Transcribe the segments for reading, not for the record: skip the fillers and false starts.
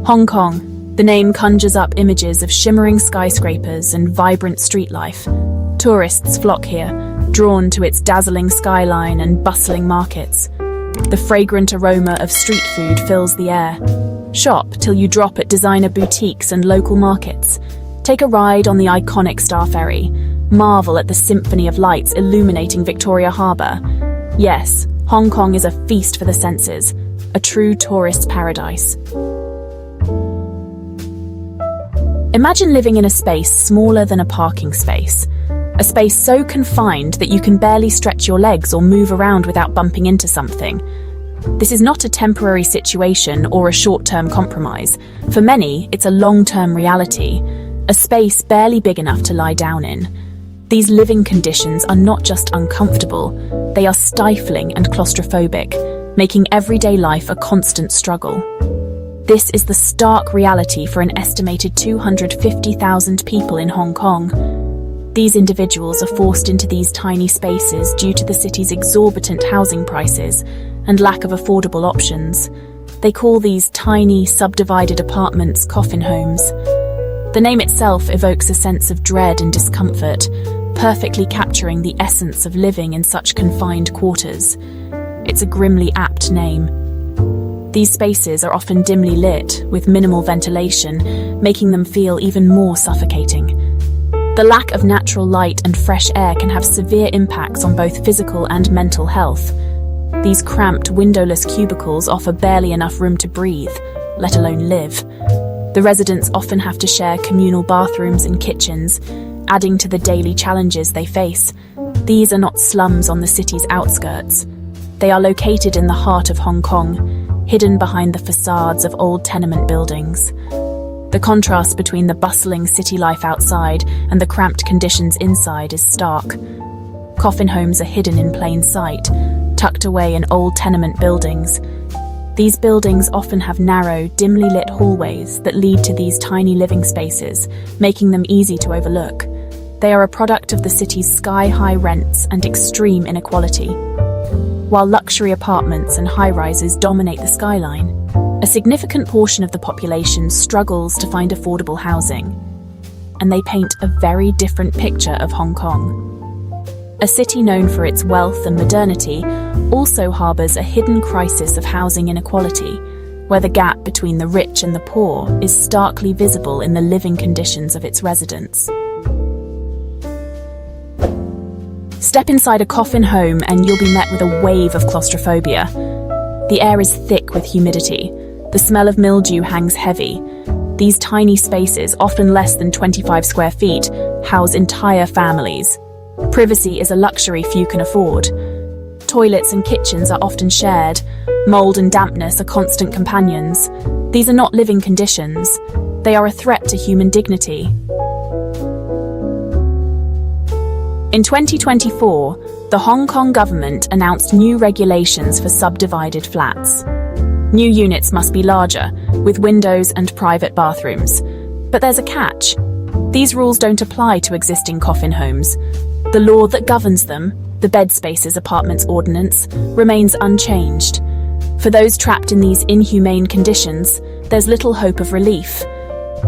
Hong Kong. The name conjures up images of shimmering skyscrapers and vibrant street life. Tourists flock here, drawn to its dazzling skyline and bustling markets. The fragrant aroma of street food fills the air. Shop till you drop at designer boutiques and local markets. Take a ride on the iconic Star Ferry. Marvel at the symphony of lights illuminating Victoria Harbour. Yes, Hong Kong is a feast for the senses, a true tourist paradise. Imagine living in a space smaller than a parking space. A space so confined that you can barely stretch your legs or move around without bumping into something. This is not a temporary situation or a short-term compromise. For many, it's a long-term reality, a space barely big enough to lie down in. These living conditions are not just uncomfortable, they are stifling and claustrophobic, making everyday life a constant struggle. This is the stark reality for an estimated 250,000 people in Hong Kong. These individuals are forced into these tiny spaces due to the city's exorbitant housing prices and lack of affordable options. They call these tiny, subdivided apartments coffin homes. The name itself evokes a sense of dread and discomfort, perfectly capturing the essence of living in such confined quarters. It's a grimly apt name. These spaces are often dimly lit, with minimal ventilation, making them feel even more suffocating. The lack of natural light and fresh air can have severe impacts on both physical and mental health. These cramped, windowless cubicles offer barely enough room to breathe, let alone live. The residents often have to share communal bathrooms and kitchens, adding to the daily challenges they face. These are not slums on the city's outskirts. They are located in the heart of Hong Kong, hidden behind the facades of old tenement buildings. The contrast between the bustling city life outside and the cramped conditions inside is stark. Coffin homes are hidden in plain sight, tucked away in old tenement buildings. These buildings often have narrow, dimly lit hallways that lead to these tiny living spaces, making them easy to overlook. They are a product of the city's sky-high rents and extreme inequality. While luxury apartments and high-rises dominate the skyline, a significant portion of the population struggles to find affordable housing, and they paint a very different picture of Hong Kong. A city known for its wealth and modernity also harbours a hidden crisis of housing inequality, where the gap between the rich and the poor is starkly visible in the living conditions of its residents. Step inside a coffin home and you'll be met with a wave of claustrophobia. The air is thick with humidity. The smell of mildew hangs heavy. These tiny spaces, often less than 25 square feet, house entire families. Privacy is a luxury few can afford. Toilets and kitchens are often shared. Mold and dampness are constant companions. These are not living conditions. They are a threat to human dignity. In 2024, the Hong Kong government announced new regulations for subdivided flats. New units must be larger, with windows and private bathrooms. But there's a catch. These rules don't apply to existing coffin homes. The law that governs them, the Bed Spaces Apartments Ordinance, remains unchanged. For those trapped in these inhumane conditions, there's little hope of relief.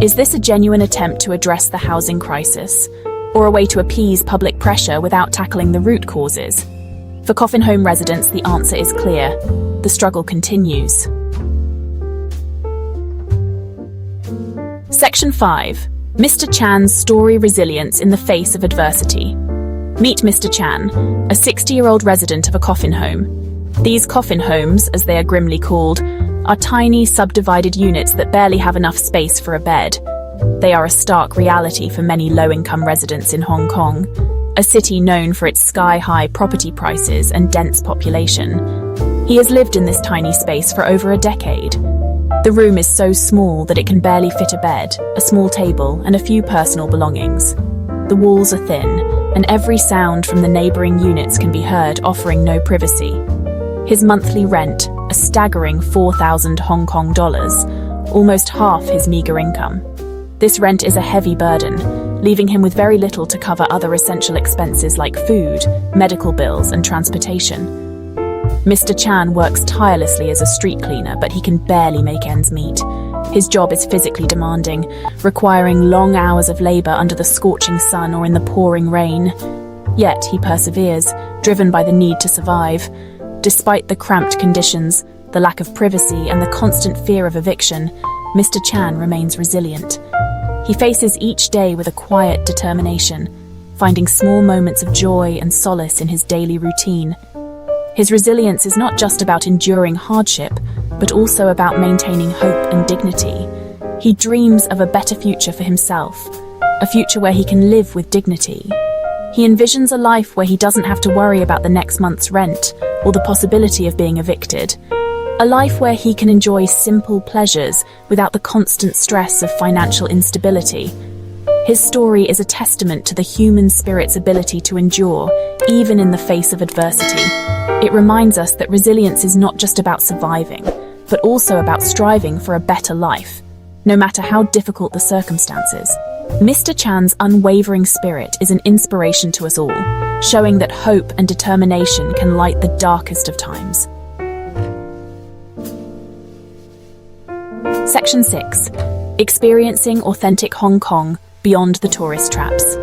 Is this a genuine attempt to address the housing crisis, or a way to appease public pressure without tackling the root causes? For coffin home residents, the answer is clear. The struggle continues. Section 5. Mr. Chan's story: resilience in the face of adversity. Meet Mr. Chan, a 60-year-old resident of a coffin home. These coffin homes, as they are grimly called, are tiny, subdivided units that barely have enough space for a bed. They are a stark reality for many low-income residents in Hong Kong, a city known for its sky-high property prices and dense population. He has lived in this tiny space for over a decade. The room is so small that it can barely fit a bed, a small table, and a few personal belongings. The walls are thin, and every sound from the neighbouring units can be heard, offering no privacy. His monthly rent, a staggering 4,000 Hong Kong dollars, almost half his meagre income. This rent is a heavy burden, leaving him with very little to cover other essential expenses like food, medical bills, and transportation. Mr. Chan works tirelessly as a street cleaner, but he can barely make ends meet. His job is physically demanding, requiring long hours of labor under the scorching sun or in the pouring rain. Yet he perseveres, driven by the need to survive. Despite the cramped conditions, the lack of privacy, and the constant fear of eviction, Mr. Chan remains resilient. He faces each day with a quiet determination, finding small moments of joy and solace in his daily routine. His resilience is not just about enduring hardship, but also about maintaining hope and dignity. He dreams of a better future for himself, a future where he can live with dignity. He envisions a life where he doesn't have to worry about the next month's rent or the possibility of being evicted. A life where he can enjoy simple pleasures without the constant stress of financial instability. His story is a testament to the human spirit's ability to endure, even in the face of adversity. It reminds us that resilience is not just about surviving, but also about striving for a better life, no matter how difficult the circumstances. Mr. Chan's unwavering spirit is an inspiration to us all, showing that hope and determination can light the darkest of times. Section 6. Experiencing authentic Hong Kong beyond the tourist traps.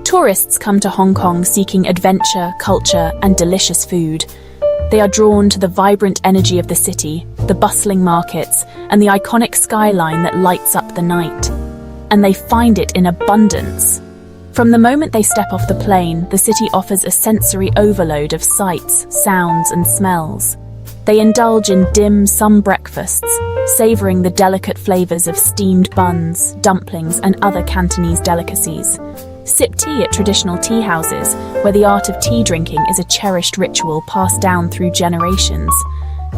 Tourists come to Hong Kong seeking adventure, culture, and delicious food. They are drawn to the vibrant energy of the city, the bustling markets, and the iconic skyline that lights up the night. And they find it in abundance. From the moment they step off the plane, the city offers a sensory overload of sights, sounds, and smells. They indulge in dim sum breakfasts, savouring the delicate flavours of steamed buns, dumplings, and other Cantonese delicacies. Sip tea at traditional tea houses, where the art of tea drinking is a cherished ritual passed down through generations.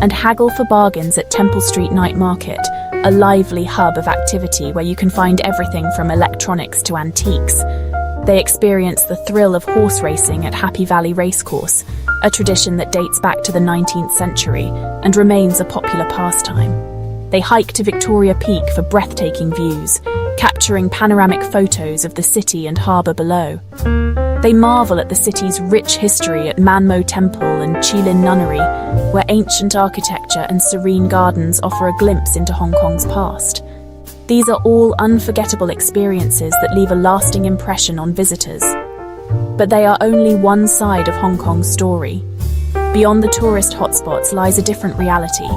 And haggle for bargains at Temple Street Night Market, a lively hub of activity where you can find everything from electronics to antiques. They experience the thrill of horse racing at Happy Valley Racecourse, a tradition that dates back to the 19th century and remains a popular pastime. They hike to Victoria Peak for breathtaking views, capturing panoramic photos of the city and harbour below. They marvel at the city's rich history at Manmo Temple and Chilin Nunnery, where ancient architecture and serene gardens offer a glimpse into Hong Kong's past. These are all unforgettable experiences that leave a lasting impression on visitors. But they are only one side of Hong Kong's story. Beyond the tourist hotspots lies a different reality.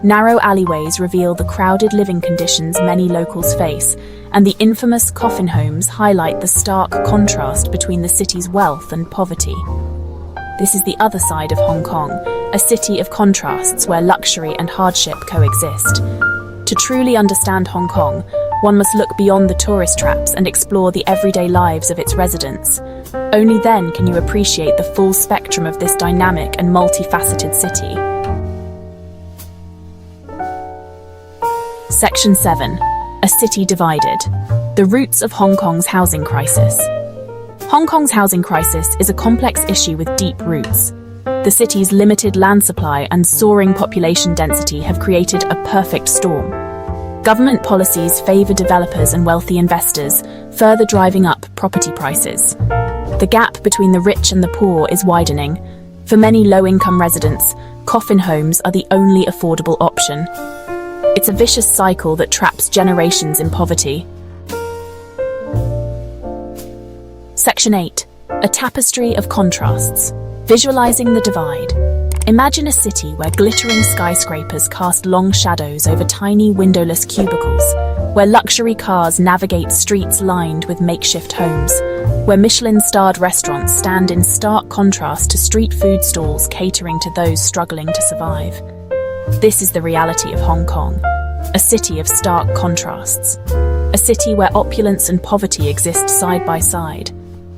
Narrow alleyways reveal the crowded living conditions many locals face, and the infamous Coffin homes highlight the stark contrast between the city's wealth and poverty. This is the other side of Hong Kong, a city of contrasts where luxury and hardship coexist. To truly understand Hong Kong, one must look beyond the tourist traps and explore the everyday lives of its residents. Only then can you appreciate the full spectrum of this dynamic and multifaceted city. Section 7. A City Divided. The Roots of Hong Kong's Housing Crisis. Hong Kong's housing crisis is a complex issue with deep roots. The city's limited land supply and soaring population density have created a perfect storm. Government policies favour developers and wealthy investors, further driving up property prices. The gap between the rich and the poor is widening. For many low-income residents, coffin homes are the only affordable option. It's a vicious cycle that traps generations in poverty. Section 8. A Tapestry of Contrasts. Visualizing the divide. Imagine a city where glittering skyscrapers cast long shadows over tiny windowless cubicles, where luxury cars navigate streets lined with makeshift homes, where Michelin-starred restaurants stand in stark contrast to street food stalls catering to those struggling to survive. This is the reality of Hong Kong, a city of stark contrasts. A city where opulence and poverty exist side by side.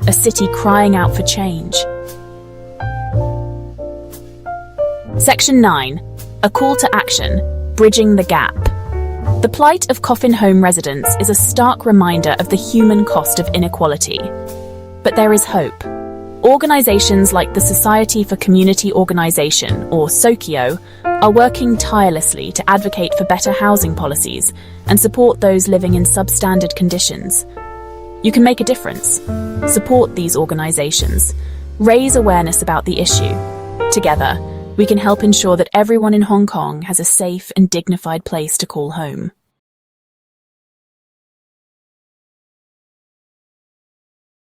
A city crying out for change. Section 9. A Call to Action, Bridging the Gap. The plight of coffin home residents is a stark reminder of the human cost of inequality. But there is hope. Organisations like the Society for Community Organisation, or SOCIO, are working tirelessly to advocate for better housing policies and support those living in substandard conditions. You can make a difference. Support these organisations. Raise awareness about the issue. Together, we can help ensure that everyone in Hong Kong has a safe and dignified place to call home.